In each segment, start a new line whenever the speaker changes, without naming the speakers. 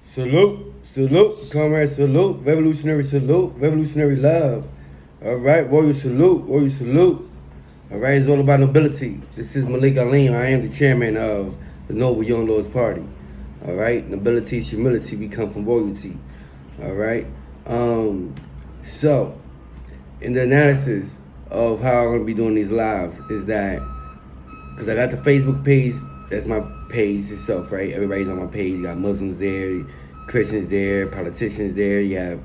Salute, salute, comrade, salute, revolutionary love. All right, warrior salute, warrior salute. All right, it's all about nobility. This is Malik Alim. I am the chairman of the Noble Young Lords Party. All right, nobility, humility. We come from royalty. All right. So, in the analysis of how I'm gonna be doing these lives is that because I got the Facebook page, that's my page itself, right? Everybody's on my page. You got Muslims there, Christians there, politicians there. You have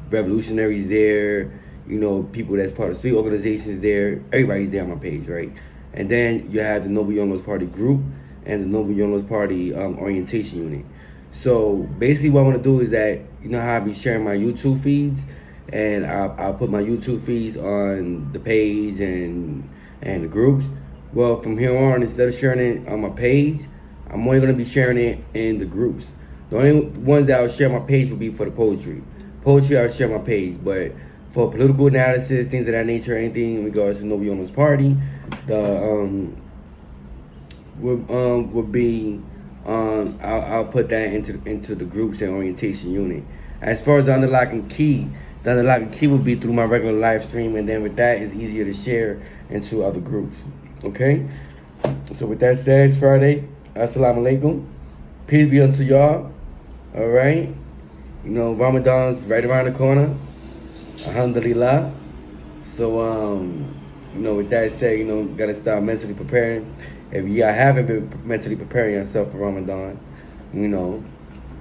revolutionaries there. You know, people that's part of street organizations there. Everybody's there on my page, right? And then you have the Noble Young Lords Party group and the Noble Young Lords Party orientation unit. So basically what I want to do is that, you know how I be sharing my YouTube feeds, and I'll put my YouTube feeds on the page and the groups. Well, from here on, instead of sharing it on my page, I'm only going to be sharing it in the groups. The only ones that I'll share my page will be for the poetry. Poetry, I'll share my page, but for political analysis, things of that nature, anything in regards to Noble Young Lords Party, the would be I'll put that into the groups and orientation unit. As far as the underlocking key will be through my regular live stream, and then with that, it's easier to share into other groups. Okay? So with that said, it's Friday. Assalamu alaikum. Peace be unto y'all. All right? You know, Ramadan's right around the corner. Alhamdulillah. So, you know, with that said, you know, gotta start mentally preparing. If you haven't been mentally preparing yourself for Ramadan, you know,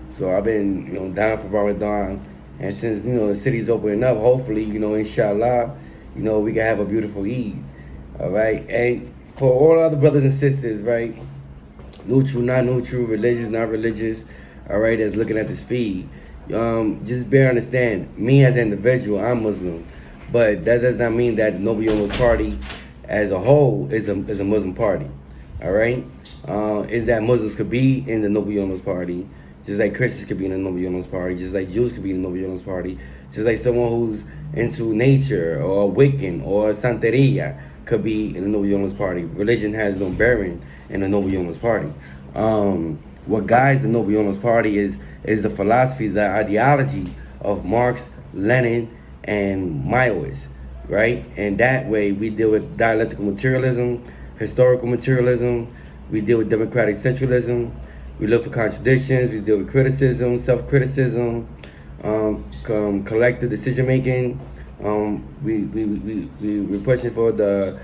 so I've been, you know, down for Ramadan. And since, you know, the city's opening up, hopefully, you know, inshallah, you know, we can have a beautiful Eid. All right? And for all other brothers and sisters, right, neutral, not neutral, religious, not religious, all right, that's looking at this feed, just bear understand, me as an individual, I'm Muslim, but that does not mean that the Noble Young Lords Party as a whole is a Muslim party. All right? Is that Muslims could be in the Noble Young Lords Party, just like Christians could be in the Noble Young Lords Party, just like Jews could be in the Noble Young Lords Party, just like someone who's into nature or Wiccan or Santeria could be in the Noble Young Lords Party. Religion has no bearing in the Noble Young Lords Party. What guides the Noble Young Lords Party is the philosophy, the ideology of Marx, Lenin, and Maoist, right? And that way we deal with dialectical materialism, historical materialism, we deal with democratic centralism, we look for contradictions, we deal with criticism, self-criticism, collective decision-making. We're pushing for the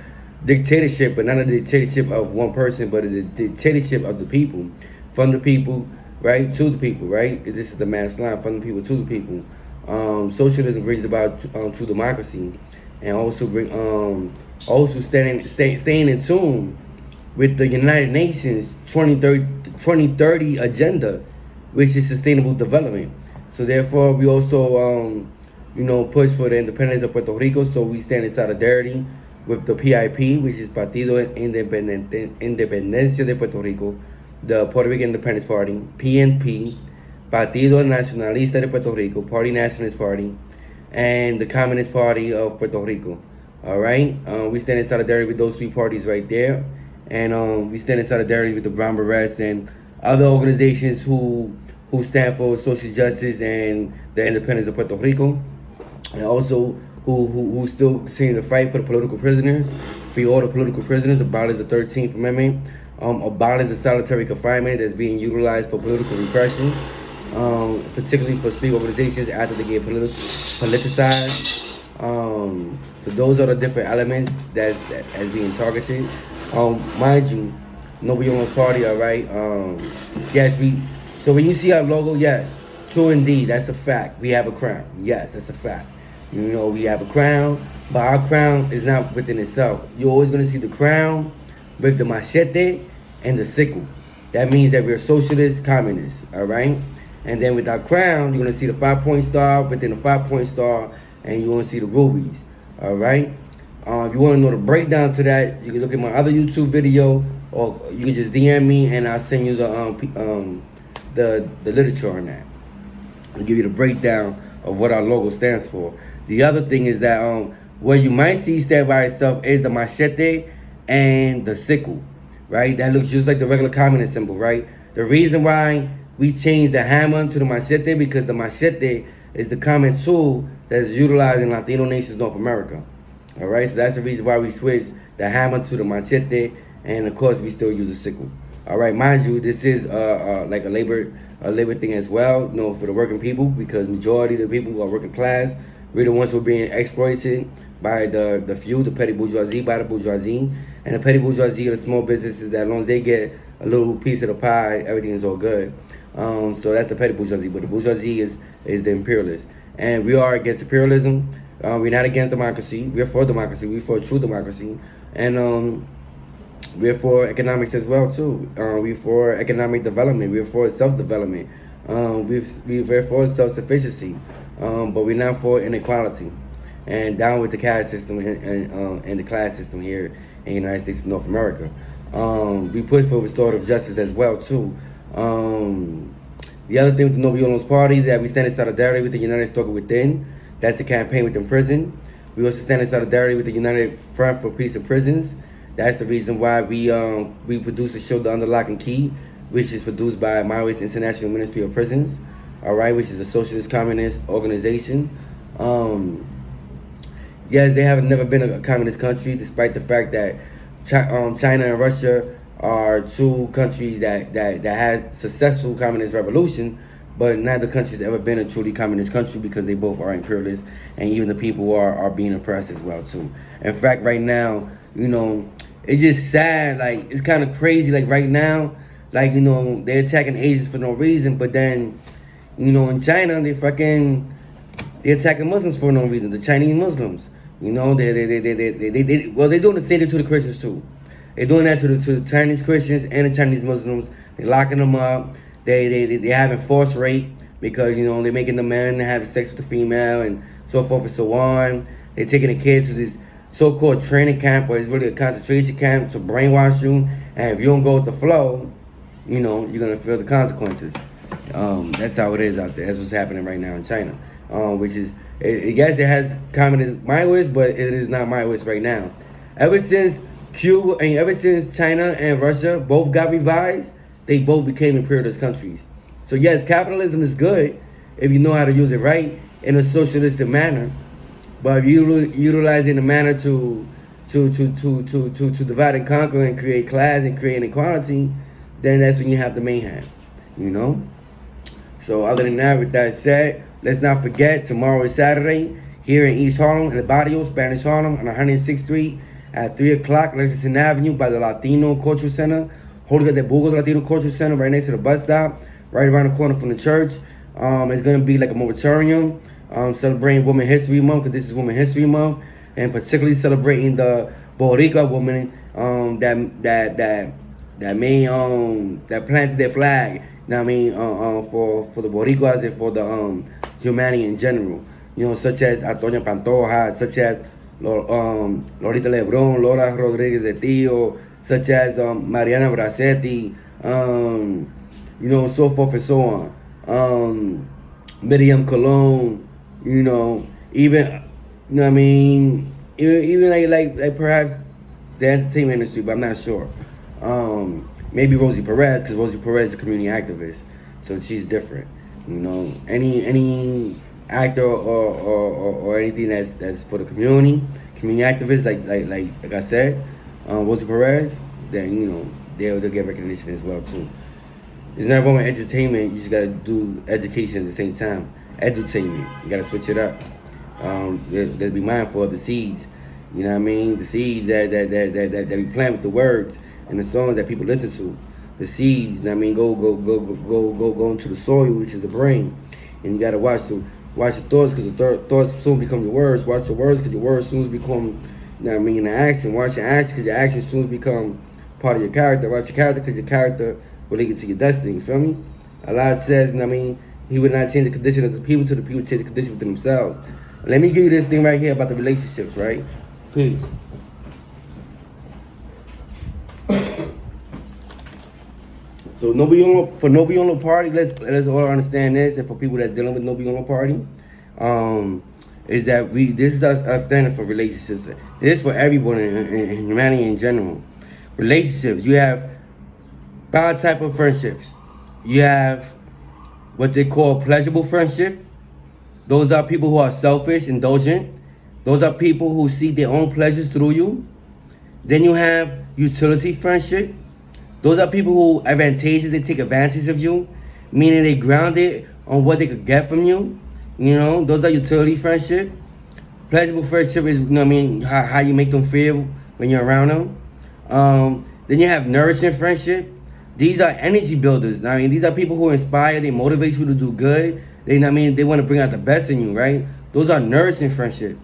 dictatorship, but not a dictatorship of one person, but a dictatorship of the people, from the people, right, to the people, right? This is the mass line, from the people to the people. Socialism brings about true democracy, and also bring also staying in tune with the United Nations 2030 agenda, which is sustainable development. So therefore, we also you know, push for the independence of Puerto Rico. So we stand in solidarity with the PIP, which is Partido Independencia de Puerto Rico, the Puerto Rican Independence Party, PNP, Partido Nacionalista de Puerto Rico, Party Nationalist Party, and the Communist Party of Puerto Rico. All right, we stand in solidarity with those three parties right there, and we stand in solidarity with the Brown Berets and other organizations who stand for social justice and the independence of Puerto Rico, and also who still continue to fight for the political prisoners, free all the political prisoners, abolish the 13th Amendment, abolish the solitary confinement that's being utilized for political repression, particularly for street organizations after they get politicized. So those are the different elements that's being targeted. Mind you, Noble Young Lords Party, all right. Yes, so when you see our logo, yes, true indeed, that's a fact. We have a crown. Yes, that's a fact. You know, we have a crown, but our crown is not within itself. You're always going to see the crown with the machete and the sickle. That means that we're socialist communists, all right? And then with our crown, you're going to see the 5-point star within the 5-point star, and you want to see the rubies, all right? If you want to know the breakdown to that, you can look at my other YouTube video, or you can just DM me, and I'll send you the literature on that. I'll give you the breakdown of what our logo stands for. The other thing is that what you might see stand by itself is the machete and the sickle, right? That looks just like the regular communist symbol, right? The reason why we changed the hammer to the machete because the machete is the common tool that is utilized in Latino nations, North America. All right, so that's the reason why we switched the hammer to the machete, and of course we still use a sickle. All right, mind you, this is like a labor thing as well, you know, for the working people, because majority of the people who are working class, we're the ones who are being exploited by the few, the petty bourgeoisie, by the bourgeoisie, and the petty bourgeoisie are the small businesses that as long as they get a little piece of the pie, everything is all good. So that's the petty bourgeoisie, but the bourgeoisie is the imperialist, and we are against imperialism. We're not against democracy. We're for democracy. We're for true democracy, and we're for economics as well too. We're for economic development. We're for self-development. We're for self-sufficiency, but we're not for inequality. And down with the caste system and the class system here in the United States of North America. We push for restorative justice as well too. The other thing with the No Violos Party is that we stand in solidarity with the United Struggle Within. That's the campaign within prison. We also stand in solidarity with the United Front for Peace in Prisons. That's the reason why we produce a show, The Under Lock and Key, which is produced by Maoist International Ministry of Prisons, all right, which is a socialist communist organization. Yes, they have never been a communist country, despite the fact that China and Russia are two countries that had successful communist revolution, but neither country's ever been a truly communist country because they both are imperialist, and even the people are being oppressed as well too. In fact, right now, you know, it's just sad. Like, it's kind of crazy. Like right now, like, you know, they're attacking Asians for no reason, but then, you know, in China they're attacking Muslims for no reason. The Chinese Muslims, you know, they're doing the same thing to the Christians too. They're doing that to the Chinese Christians and the Chinese Muslims. They're locking them up. They having forced rape because, you know, they're making the men have sex with the female and so forth and so on. They're taking the kids to this so-called training camp, but it's really a concentration camp to brainwash you. And if you don't go with the flow, you know, you're gonna feel the consequences. That's how it is out there. That's what's happening right now in China, which is, yes, it has communist Maoist, but it is not Maoist right now. Ever since China and Russia both got revised, they both became imperialist countries. So yes, capitalism is good if you know how to use it right in a socialistic manner. But if you utilize it in a manner to divide and conquer and create class and create inequality, then that's when you have the mayhem, you know? So other than that, with that said, let's not forget, tomorrow is Saturday here in East Harlem, in the Barrio, Spanish Harlem, on 106th Street at 3 o'clock, Lexington Avenue by the Latino Cultural Center. Holding at the Burgos Latino Cultural Center right next to the bus stop, right around the corner from the church. It's going to be like a moratorium celebrating Women's History Month, because this is Women's History Month, and particularly celebrating the Boricua woman that planted their flag. You know what I mean? For the Boricuas and for the humanity in general. You know, such as Antonia Pantoja, such as Lolita Lebron, Laura Rodriguez de Tio, such as Mariana Bracetti, you know, so forth and so on. Miriam Colon, you know, even, you know what I mean, even like perhaps the entertainment industry, but I'm not sure. Maybe Rosie Perez, because Rosie Perez is a community activist, so she's different. You know, any actor or anything that's for the community activist, like I said, Rosie Perez, then, you know, they'll get recognition as well too. It's not about entertainment. You just gotta do education at the same time. Edutainment. You gotta switch it up. Let's be mindful of the seeds. You know what I mean? The seeds that we plant with the words and the songs that people listen to. The seeds. I mean, go into the soil, which is the brain, and you gotta watch the thoughts, because the thoughts soon become your words. Watch your words, because your words soon become, you know what I mean, the action. Watch your action, because your action soon become part of your character. Watch your character, because your character will lead you to your destiny. You feel me? Allah says, you know what I mean, He would not change the condition of the people till the people change the condition within themselves. Let me give you this thing right here about the relationships, right? Peace. So No Viola Party, let's all understand this, and for people that dealing with No Viola Party, is that this is us standing for relationships. This is for everyone in humanity in general. Relationships, you have 5 type of friendships. You have what they call pleasurable friendship. Those are people who are selfish, indulgent. Those are people who see their own pleasures through you. Then you have utility friendship. Those are people who advantageous, they take advantage of you, meaning they grounded on what they could get from you. You know, those are utility friendship. Pleasurable friendship is, you know what I mean, how you make them feel when you're around them. Then you have nourishing friendship. These are energy builders. I mean, these are people who inspire, they motivate you to do good. They, you know what I mean, they want to bring out the best in you, right? Those are nourishing friendship.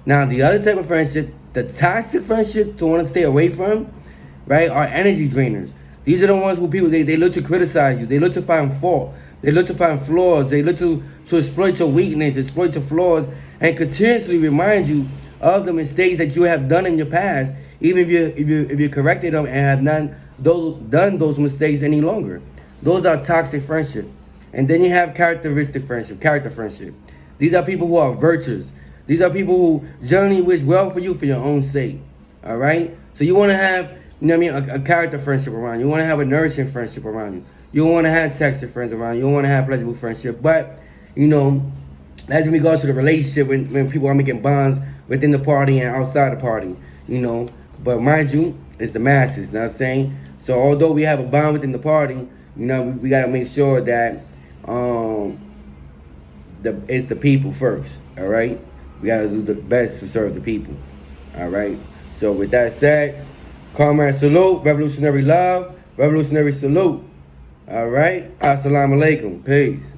Now, the other type of friendship, the toxic friendship to want to stay away from, right, are energy drainers. These are the ones who people, they look to criticize you. They look to find fault. They look to find flaws. They look to exploit your weakness, exploit your flaws, and continuously remind you of the mistakes that you have done in your past, even if you corrected them and have not done those mistakes any longer. Those are toxic friendship. And then you have characteristic friendship, character friendship. These are people who are virtuous. These are people who generally wish well for you for your own sake. All right? So you want to have, you know what I mean, a character friendship around you. You want to have a nourishing friendship around you. You don't want to have toxic friends around you. You don't want to have pleasurable friendship. But, you know, as in regards to the relationship, when people are making bonds within the party and outside the party, you know. But mind you, it's the masses, you know what I'm saying? So although we have a bond within the party, you know, we got to make sure that it's the people first, all right? We got to do the best to serve the people, all right? So with that said, comrade salute, revolutionary love, revolutionary salute, all right? Assalamu alaikum, peace.